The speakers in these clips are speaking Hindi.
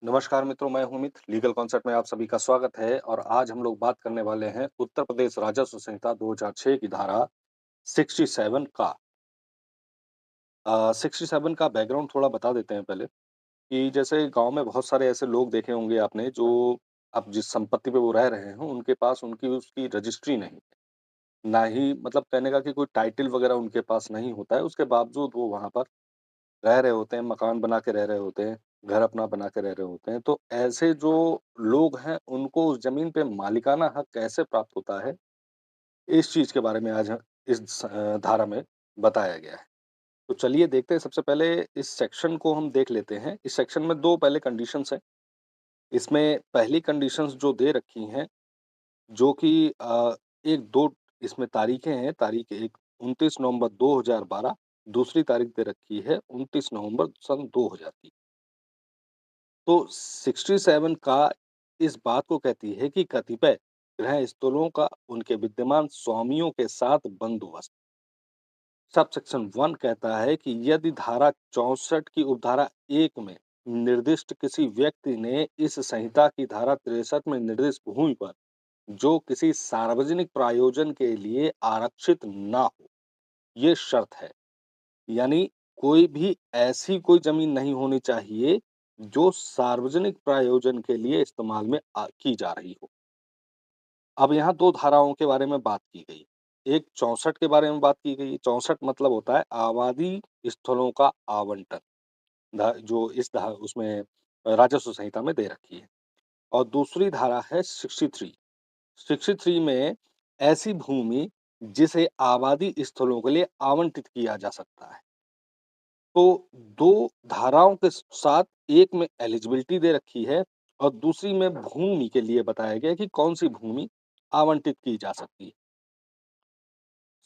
नमस्कार मित्रों, मैं हूं अमित। लीगल कॉन्सेप्ट में आप सभी का स्वागत है और आज हम लोग बात करने वाले हैं उत्तर प्रदेश राजस्व संहिता 2006 की धारा 67 का। 67 का बैकग्राउंड थोड़ा बता देते हैं पहले कि जैसे गांव में बहुत सारे ऐसे लोग देखे होंगे आपने जो अब जिस संपत्ति पे वो रह रहे हैं उनके पास उनकी उसकी रजिस्ट्री नहीं है। ना ही मतलब कहने का कि कोई टाइटल वगैरह उनके पास नहीं होता है, उसके बावजूद वो वहां पर रह रहे होते हैं, मकान बना के रह रहे होते हैं, घर अपना बना के रह रहे होते हैं। तो ऐसे जो लोग हैं, उनको उस ज़मीन पे मालिकाना हक कैसे प्राप्त होता है, इस चीज़ के बारे में आज धारा में बताया गया है। तो चलिए देखते हैं, सबसे पहले इस सेक्शन को हम देख लेते हैं। इस सेक्शन में 2 पहले कंडीशंस हैं। इसमें पहली कंडीशंस जो दे रखी हैं, जो कि 1-2 इसमें तारीखें हैं। तारीख 1 29 नवंबर 2012, दूसरी तारीख दे रखी है 29 नवंबर सन 2000 की। तो 67 का इस बात को कहती है कि कतिपय गृह स्थलों का उनके विद्यमान स्वामियों के साथ बंदोबस्त। सब सेक्शन 1 कहता है कि यदि धारा 64 की उपधारा 1 में निर्दिष्ट किसी व्यक्ति ने इस संहिता की धारा 63 में निर्दिष्ट भूमि पर जो किसी सार्वजनिक प्रयोजन के लिए आरक्षित ना हो, ये शर्त है। यानी कोई भी ऐसी कोई जमीन नहीं होनी चाहिए जो सार्वजनिक प्रयोजन के लिए इस्तेमाल में की जा रही हो। अब यहाँ 2 धाराओं के बारे में बात की गई। एक 64 के बारे में बात की गई। 64 मतलब होता है आबादी स्थलों का आवंटन, जो इस उसमें राजस्व संहिता में दे रखी है। और दूसरी धारा है 63। 63 में ऐसी भूमि जिसे आबादी स्थलों के लिए आवंटित किया जा सकता है। तो 2 धाराओं के साथ एक में एलिजिबिलिटी दे रखी है और दूसरी में भूमि के लिए बताया गया है कि कौन-सी भूमि आवंटित की जा सकती है।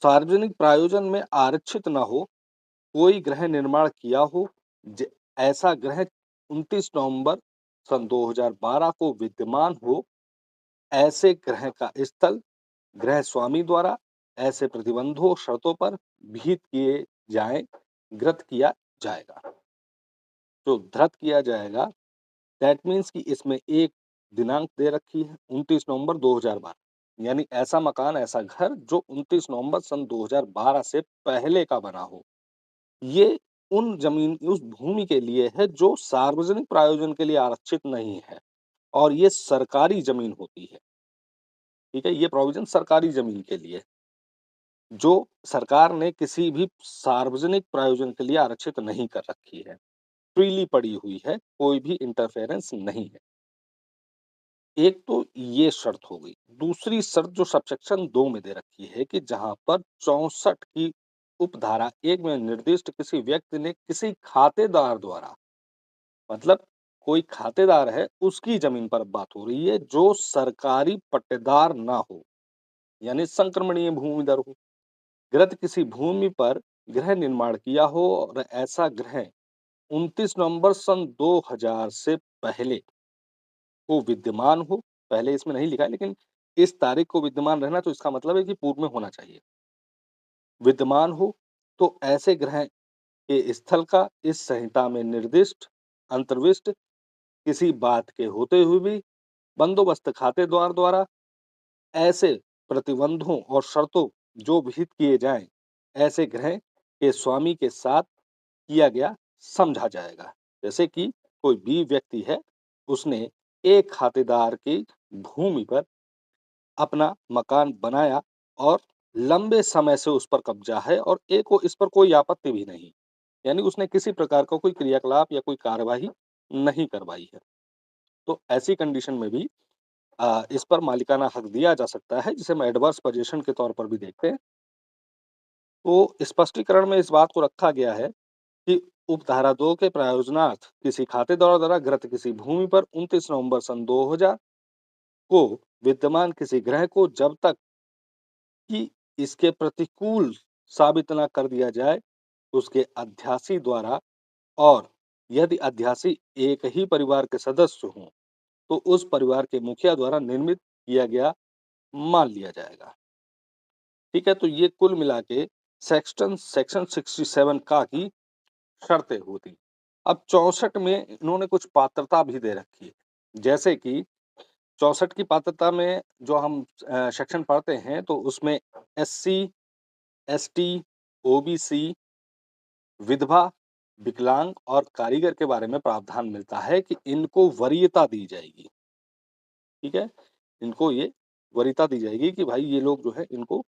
सार्वजनिक प्रायोजन में आरक्षित न हो, कोई गृह निर्माण किया हो, ज ऐसा गृह 29 नवंबर सन 2012 को विद्यमान हो, ऐसे गृह का स्थल गृह स्वामी द्वारा ऐसे प्रतिबंधों, शर्तों पर विहित किए जाएँ, कृत किया जाएगा। तो धृत किया जाएगा, दैट मीन्स कि इसमें एक दिनांक दे रखी है 29 नवंबर 2012। यानी ऐसा मकान, ऐसा घर जो 29 नवंबर सन 2012 से पहले का बना हो। ये उन जमीन उस भूमि के लिए है जो सार्वजनिक प्रयोजन के लिए आरक्षित नहीं है और ये सरकारी जमीन होती है। ठीक है? ये प्रोविज़न सरकारी जमीन के लिए, जो सरकार ने किसी भी सार्वजनिक प्रयोजन के लिए आरक्षित नहीं कर रखी है। फ्रीली पड़ी हुई है, कोई भी इंटरफेरेंस नहीं है। एक तो ये शर्त हो गई। दूसरी शर्त जो सबसेक्शन 2 में दे रखी है कि जहाँ पर 64 की उपधारा 1 में निर्दिष्ट किसी व्यक्ति ने किसी खातेदार द्वारा, मतलब कोई खातेदार है, उसकी जमीन पर बात हो रही है जो सरकारी पट्टेदार ना हो, यानी संक्रमणीय भूमि दर हो। कृत किसी भूमि पर गृह निर्माण किया हो और ऐसा गृह 29 नवंबर सन 2000 से पहले को विद्यमान हो, पहले इसमें नहीं लिखा है लेकिन इस तारीख को विद्यमान रहना तो इसका मतलब है कि पूर्व में होना चाहिए। विद्यमान हो, तो ऐसे ग्रह के स्थल का इस संहिता में निर्दिष्ट अंतर्विष्ट किसी बात के होते हुए भी बंदोबस्त खातेदार द्वारा ऐसे प्रतिबंधों और शर्तों जो विहित किए जाएँ, ऐसे ग्रह के स्वामी के साथ किया गया समझा जाएगा। जैसे कि कोई बी व्यक्ति है, उसने एक खातेदार की भूमि पर अपना मकान बनाया और लंबे समय से उस पर कब्जा है और ए को इस पर कोई आपत्ति भी नहीं। यानी उसने किसी प्रकार का कोई क्रियाकलाप या कोई कार्यवाही नहीं करवाई है। तो ऐसी कंडीशन में भी इस पर मालिकाना हक दिया जा सकता है, जिसे हम एडवर्स पोजीशन के तौर पर भी देखते हैं। तो स्पष्टीकरण में इस बात को रखा गया है कि उपधारा 2 के प्रयोजनार्थ किसी खातेदार द्वारा गृहीत किसी भूमि पर 29 नवंबर सन 2000 को विद्यमान किसी ग्रह को जब तक कि इसके प्रतिकूल साबित न कर दिया जाए, उसके अध्यासी द्वारा, और यदि अध्यासी एक ही परिवार के सदस्य हों, तो उस परिवार के मुखिया द्वारा निर्मित किया गया मान लिया जाएगा। ठीक है? तो ये कुल मिला के सेक्शन सेक्शन 67 का की शर्तें होती। अब 64 में इन्होंने कुछ पात्रता भी दे रखी है। जैसे कि 64 की पात्रता में जो हम सेक्शन पढ़ते हैं तो उसमें एससी, एसटी, ओबीसी, विधवा, विकलांग और कारीगर के बारे में प्रावधान मिलता है कि इनको वरीयता दी जाएगी, ठीक है? इनको ये वरीयता दी जाएगी कि भाई ये लोग जो है इनको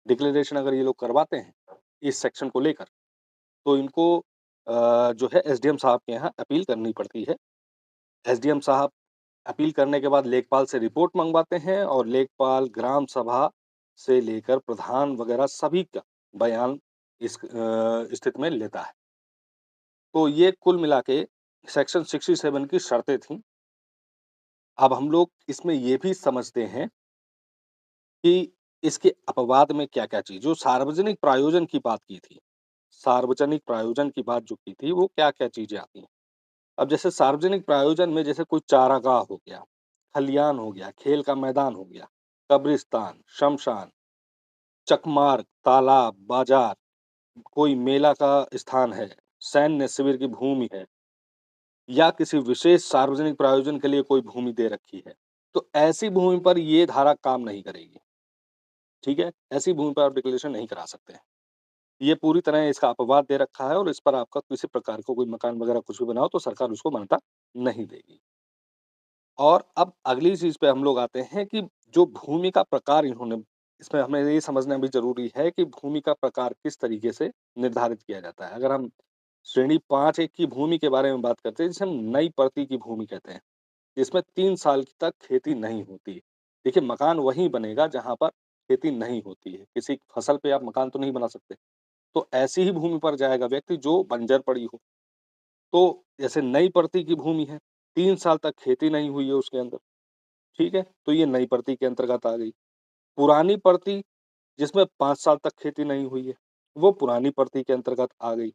डिक्लेरेशन अगर ये लोग करवाते हैं, इस सेक्शन को लेकर, तो इनको जो है एसडीएम साहब के यहाँ अपील करनी पड़ती है। एसडीएम साहब अपील करने के बाद लेखपाल से रिपोर्ट मँगवाते हैं और लेखपाल ग्राम सभा से लेकर प्रधान वगैरह सभी का बयान इस स्थिति में लेता है। तो ये कुल मिला के सेक्शन 67 की शर्तें थीं। अब हम लोग इसमें ये भी समझते हैं कि इसके अपवाद में क्या-क्या चीज़ जो सार्वजनिक प्रायोजन की बात की थी, सार्वजनिक प्रायोजन की बात जो की थी, वो क्या-क्या चीज़ें आती हैं। अब जैसे सार्वजनिक प्रायोजन में जैसे कोई चारागाह हो गया, खलियान हो गया, खेल का मैदान हो गया, कब्रिस्तान, श्मशान, चकमार्ग, तालाब, बाज़ार, कोई मेला का स्थान है, सैन्य शिविर की भूमि है या किसी विशेष सार्वजनिक प्रायोजन के लिए कोई भूमि दे रखी है, तो ऐसी भूमि पर ये धारा काम नहीं करेगी, ठीक है? ऐसी भूमि पर आप डिक्लेरेशन नहीं करा सकते हैं। ये पूरी तरह इसका अपवाद दे रखा है और इस पर आपका किसी प्रकार का कोई मकान वगैरह कुछ भी बनाओ तो सरकार उसको मान्यता नहीं देगी। और अब अगली चीज़ पे हम लोग आते हैं कि जो भूमि का प्रकार इन्होंने इसमें हमें ये समझना भी ज़रूरी है कि भूमि का प्रकार किस तरीके से निर्धारित किया जाता है। अगर हम श्रेणी 5-1 की भूमि के बारे में बात करते हैं, जिसे हम नई परती की भूमि कहते हैं, जिसमें 3 साल तक खेती नहीं होती। देखिए, मकान वहीं बनेगा जहाँ पर खेती नहीं होती है। किसी फसल पे आप मकान तो नहीं बना सकते। तो ऐसी ही भूमि पर जाएगा व्यक्ति जो बंजर पड़ी हो। तो जैसे नई परती की भूमि है, 3 साल तक खेती नहीं हुई है उसके अंदर, ठीक है? तो ये नई परती के अंतर्गत आ गई। पुरानी परती जिसमें 5 साल तक खेती नहीं हुई है, वो पुरानी परती के अंतर्गत आ गई।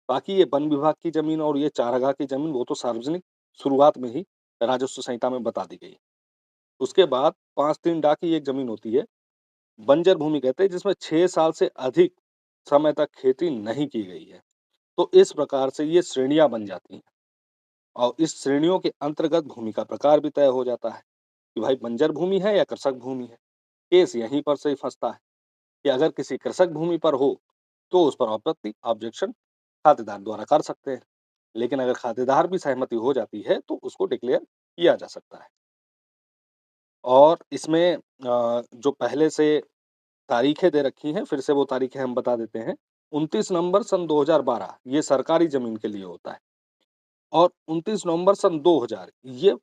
बाकी ये वन विभाग की ज़मीन और ये चारागाह की ज़मीन वो तो सार्वजनिक शुरुआत में ही राजस्व संहिता में बता दी गई। उसके बाद 5-3 डा की एक ज़मीन होती है, बंजर भूमि कहते हैं जिसमें 6 साल से अधिक समय तक खेती नहीं की गई है। तो इस प्रकार से ये श्रेणियाँ बन जाती हैं और इस श्रेणियों के अंतर्गत भूमि का प्रकार भी तय हो जाता है कि भाई बंजर भूमि है या कृषक भूमि है। केस यहीं पर से ही फँसता है कि अगर किसी कृषक भूमि पर हो, तो उस पर आपत्ति ऑब्जेक्शन खातेदार द्वारा कर सकते हैं। लेकिन अगर खातेदार भी सहमति हो जाती है, तो उसको डिक्लेयर किया जा सकता है। और इसमें जो पहले से तारीखें दे रखी हैं, फिर से वो तारीखें हम बता देते हैं। 29 नवंबर सन 2012 ये सरकारी ज़मीन के लिए होता है और 29 नवंबर सन 2000 ये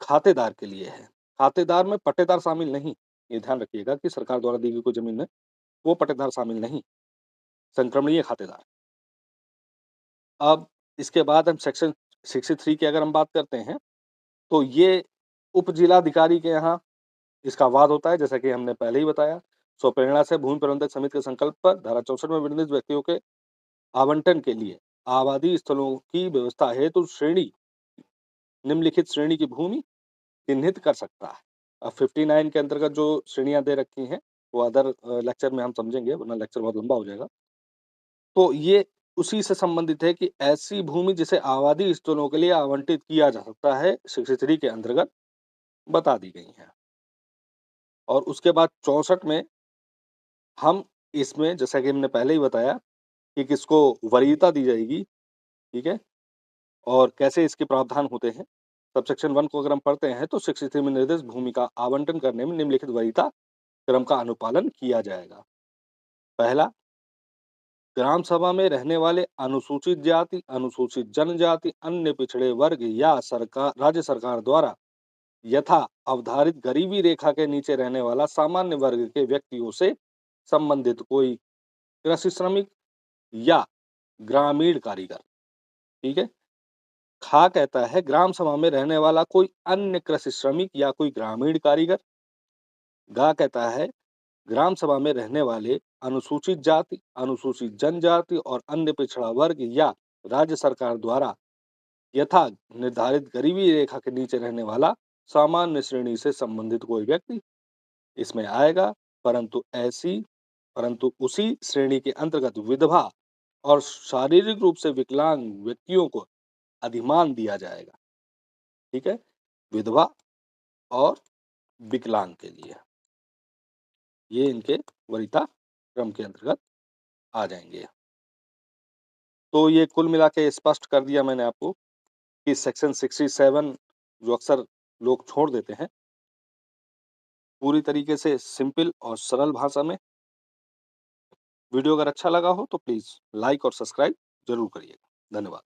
खातेदार के लिए है। खातेदार में पट्टेदार शामिल नहीं। ये ध्यान रखिएगा कि सरकार द्वारा दी गई कोई ज़मीन में वो पट्टेदार शामिल नहीं, संक्रमणीय खातेदार। अब इसके बाद हम सेक्शन 63 की अगर हम बात करते हैं, तो ये उप-जिलाधिकारी के यहाँ इसका वाद होता है, जैसा कि हमने पहले ही बताया। स्वप्रेरणा से भूमि प्रबंधक समिति के संकल्प पर धारा 64 में वर्णित व्यक्तियों के आवंटन के लिए आबादी स्थलों की व्यवस्था हेतु श्रेणी निम्नलिखित श्रेणी की भूमि चिन्हित कर सकता है। अब 59 के अंतर्गत जो श्रेणियाँ दे रखी हैं, वो अदर लेक्चर में हम समझेंगे, वरना लेक्चर बहुत लंबा हो जाएगा। तो ये उसी से संबंधित है कि ऐसी भूमि जिसे आबादी स्थलों के लिए आवंटित किया जा सकता है, 63 के अंतर्गत बता दी गई हैं। और उसके बाद 64 में हम इसमें जैसा कि हमने पहले ही बताया कि किसको वरीयता दी जाएगी, ठीक है? और कैसे इसके प्रावधान होते हैं। सबसेक्शन 1 को अगर हम पढ़ते हैं तो 63 में निर्दिष्ट भूमि का आवंटन करने में निम्नलिखित वरीयता क्रम का अनुपालन किया जाएगा। पहला, ग्राम सभा में रहने वाले अनुसूचित जाति, अनुसूचित जनजाति, अन्य पिछड़े वर्ग या सरकार राज्य सरकार द्वारा यथा अवधारित गरीबी रेखा के नीचे रहने वाला सामान्य वर्ग के व्यक्तियों से संबंधित कोई कृषि श्रमिक या ग्रामीण कारीगर, ठीक है? खा कहता है ग्राम सभा में रहने वाला कोई अन्य कृषि श्रमिक या कोई ग्रामीण कारीगर। गा कहता है ग्राम सभा में रहने वाले अनुसूचित जाति, अनुसूचित जनजाति और अन्य पिछड़ा वर्ग या राज्य सरकार द्वारा यथा निर्धारित गरीबी रेखा के नीचे रहने वाला सामान्य श्रेणी से संबंधित कोई व्यक्ति इसमें आएगा, परंतु उसी श्रेणी के अंतर्गत विधवा और शारीरिक रूप से विकलांग व्यक्तियों को अधिमान दिया जाएगा। ठीक है? विधवा और विकलांग के लिए। ये इनके वरीयता क्रम के अंतर्गत आ जाएँगे। तो ये कुल मिला के स्पष्ट कर दिया मैंने आपको कि सेक्शन 67 जो अक्सर लोग छोड़ देते हैं, पूरी तरीके से सिंपल और सरल भाषा में। वीडियो अगर अच्छा लगा हो तो प्लीज़ लाइक और सब्सक्राइब ज़रूर करिएगा। धन्यवाद।